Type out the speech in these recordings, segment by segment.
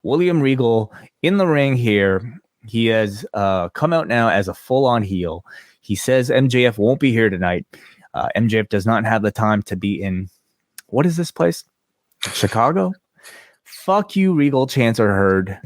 William Regal in the ring here. He has come out now as a full-on heel. He says MJF won't be here tonight. MJF does not have the time to be in, what is this place? Chicago? Fuck you, Regal, chants are heard.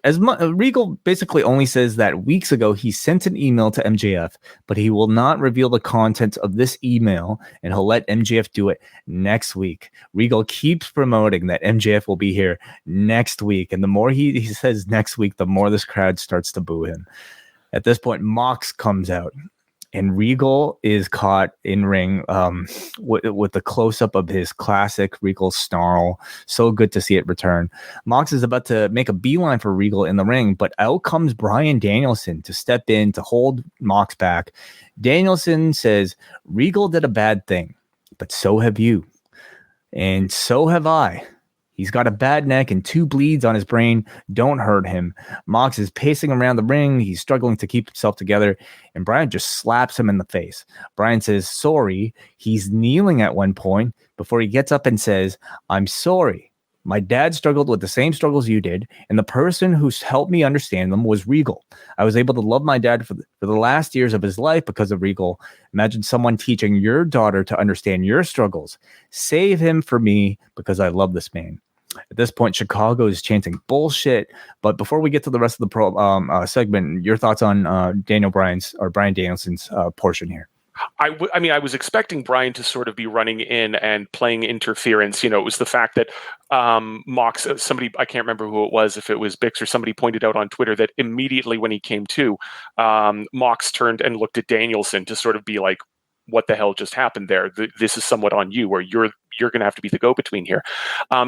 Regal basically only says that weeks ago he sent an email to MJF, but he will not reveal the contents of this email, and he'll let MJF do it next week. Regal keeps promoting that MJF will be here next week, and the more he says next week, the more this crowd starts to boo him. At this point, Mox comes out, and Regal is caught in ring with the close-up of his classic Regal snarl. So good to see it return. Mox is about to make a beeline for Regal in the ring, but out comes Bryan Danielson to step in to hold Mox back. Danielson says, Regal did a bad thing, but so have you. And so have I. He's got a bad neck and 2 bleeds on his brain. Don't hurt him. Mox is pacing around the ring. He's struggling to keep himself together, and Bryan just slaps him in the face. Bryan says, sorry. He's kneeling at one point before he gets up and says, I'm sorry. My dad struggled with the same struggles you did, and the person who helped me understand them was Regal. I was able to love my dad for the last years of his life because of Regal. Imagine someone teaching your daughter to understand your struggles. Save him for me because I love this man. At this point, Chicago is chanting bullshit. But before we get to the rest of the segment, your thoughts on Bryan Danielson's portion here? I was expecting Bryan to sort of be running in and playing interference. It was the fact that Mox, somebody, I can't remember who it was, if it was Bix or somebody, pointed out on Twitter that immediately when he came to, Mox turned and looked at Danielson to sort of be like, what the hell just happened there? This is somewhat on you, or you're going to have to be the go-between here.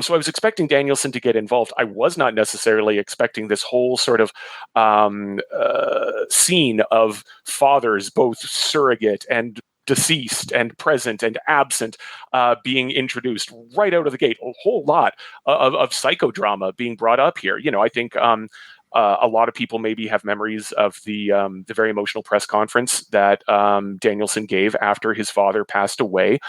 So I was expecting Danielson to get involved. I was not necessarily expecting this whole sort of scene of fathers, both surrogate and deceased and present and absent, being introduced right out of the gate. A whole lot of psychodrama being brought up here. I think a lot of people maybe have memories of the very emotional press conference that Danielson gave after his father passed away.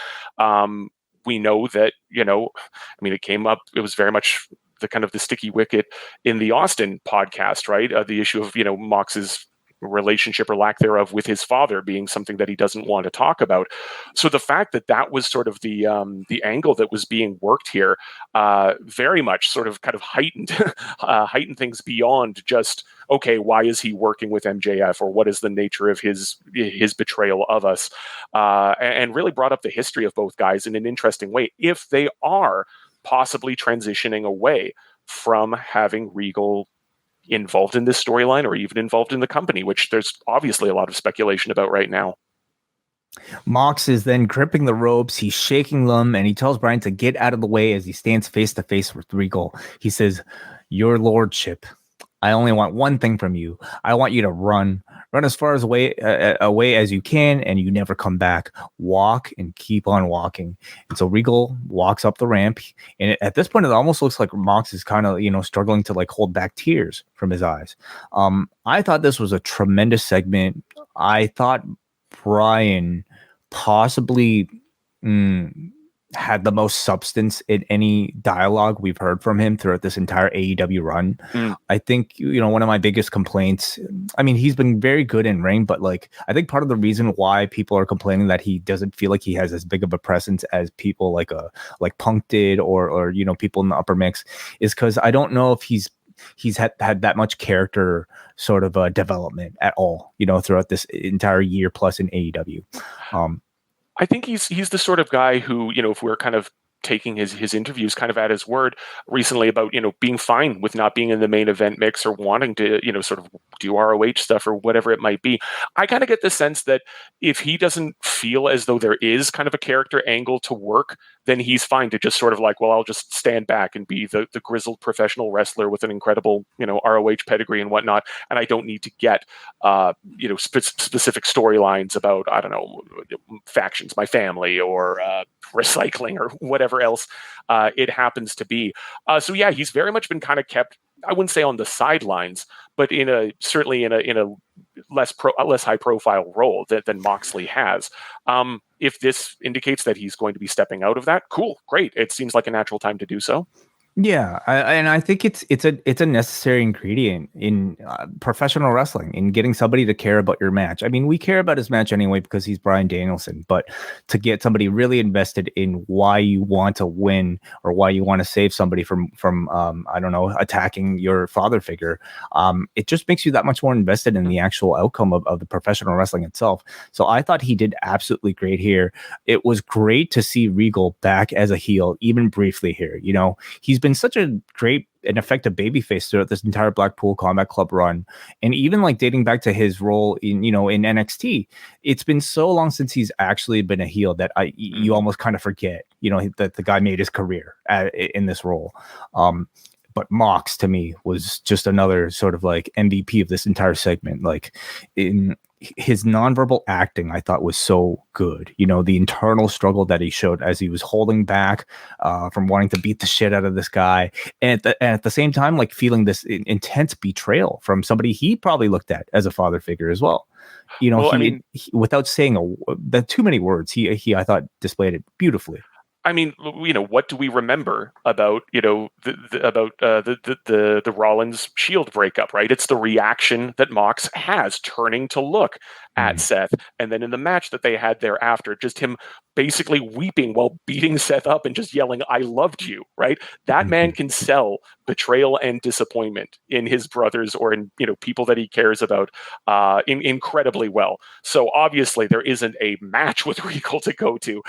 We know that, it came up, it was very much the kind of the sticky wicket in the Austin podcast, right? The issue of, Mox's relationship or lack thereof with his father being something that he doesn't want to talk about. So the fact that that was sort of the angle that was being worked here, very much sort of kind of heightened things beyond just, okay, why is he working with MJF, or what is the nature of his betrayal of us, and really brought up the history of both guys in an interesting way, if they are possibly transitioning away from having Regal involved in this storyline or even involved in the company, which there's obviously a lot of speculation about right now. Mox is then gripping the ropes. He's shaking them, and he tells Bryan to get out of the way as he stands face to face with Regal. He says, your lordship, I only want one thing from you. I want you to run as far away as you can, and you never come back. Walk and keep on walking. And so Regal walks up the ramp, and at this point, it almost looks like Mox is kind of, struggling to hold back tears from his eyes. I thought this was a tremendous segment. I thought Bryan possibly had the most substance in any dialogue we've heard from him throughout this entire AEW run. I think, one of my biggest complaints, he's been very good in ring, but I think part of the reason why people are complaining that he doesn't feel like he has as big of a presence as people like Punk did or people in the upper mix is because I don't know if he's had that much character sort of development at all, throughout this entire year plus in AEW. I think he's the sort of guy who, if we're kind of taking his interviews kind of at his word recently about, being fine with not being in the main event mix or wanting to, sort of do ROH stuff or whatever it might be. I kind of get the sense that if he doesn't feel as though there is kind of a character angle to work, then he's fine to just sort of I'll just stand back and be the grizzled professional wrestler with an incredible, ROH pedigree and whatnot. And I don't need to get, specific storylines about, I don't know, factions, my family, or recycling or whatever else it happens to be. So yeah, he's very much been kind of kept, I wouldn't say on the sidelines, but certainly in a less high profile role than Moxley has. If this indicates that he's going to be stepping out of that, cool, great. It seems like a natural time to do so. Yeah, and I think it's a necessary ingredient in professional wrestling, in getting somebody to care about your match. I mean, we care about his match anyway because he's Bryan Danielson, but to get somebody really invested in why you want to win or why you want to save somebody from I don't know, attacking your father figure, it just makes you that much more invested in the actual outcome of the professional wrestling itself. So I thought he did absolutely great here. It was great to see Regal back as a heel, even briefly here. You know, he's been such a great and effective babyface throughout this entire Blackpool Combat Club run, and even like dating back to his role in in NXT. It's been so long since he's actually been a heel that you almost kind of forget that the guy made his career in this role. But Mox to me was just another sort of like MVP of this entire segment. Like in his nonverbal acting, I thought was so good. The internal struggle that he showed as he was holding back from wanting to beat the shit out of this guy, and at the same time, like feeling this intense betrayal from somebody he probably looked at as a father figure as well. Well, he, without saying too many words, he I thought displayed it beautifully. I mean, what do we remember about, the Rollins Shield breakup, right? It's the reaction that Mox has, turning to look at Seth, and then in the match that they had thereafter, just him basically weeping while beating Seth up and just yelling, "I loved you," right? That man can sell betrayal and disappointment in his brothers or in, people that he cares about incredibly well. So obviously there isn't a match with Regal to go to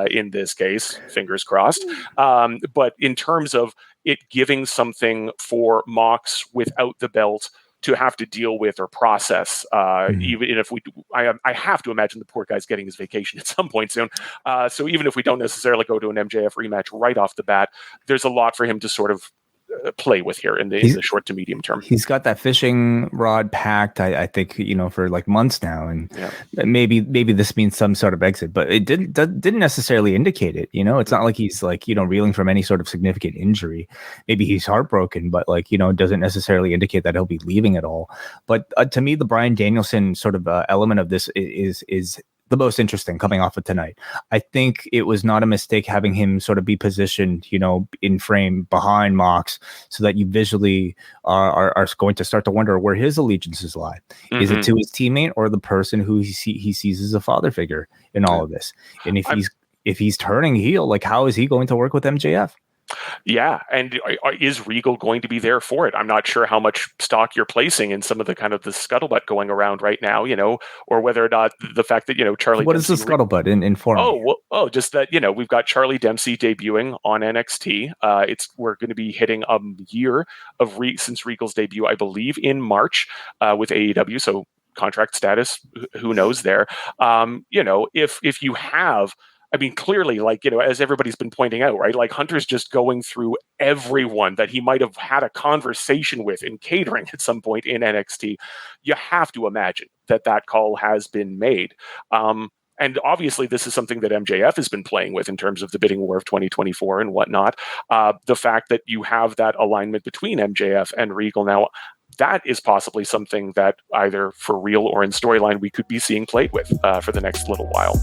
in this case, fingers crossed. But in terms of it giving something for Mox without the belt to have to deal with or process, even if I have to imagine the poor guy's getting his vacation at some point soon. So even if we don't necessarily go to an MJF rematch right off the bat, there's a lot for him to sort of play with here in the short to medium term. He's got that fishing rod packed, I think, for like months now, and maybe this means some sort of exit, but it didn't necessarily indicate it. It's not like he's like reeling from any sort of significant injury. Maybe he's heartbroken, but like doesn't necessarily indicate that he'll be leaving at all. But to me, the Bryan Danielson sort of element of this is the most interesting coming off of tonight. I think it was not a mistake having him sort of be positioned, in frame behind Mox, so that you visually are going to start to wonder where his allegiances lie. Is it to his teammate or the person who he sees as a father figure in all of this? And if he's turning heel, like how is he going to work with MJF? Yeah, and is Regal going to be there for it? I'm not sure how much stock you're placing in some of the kind of the scuttlebutt going around right now, or whether or not the fact that Charlie. What Dempsey is the scuttlebutt in form? Just that we've got Charlie Dempsey debuting on NXT. We're going to be hitting a year of since Regal's debut, I believe, in March with AEW. So contract status, who knows there? If you have. I mean, clearly, like, as everybody's been pointing out, right? Like Hunter's just going through everyone that he might have had a conversation with in catering at some point in NXT. You have to imagine that call has been made. And obviously, this is something that MJF has been playing with in terms of the bidding war of 2024 and whatnot. The fact that you have that alignment between MJF and Regal now, that is possibly something that either for real or in storyline we could be seeing played with for the next little while.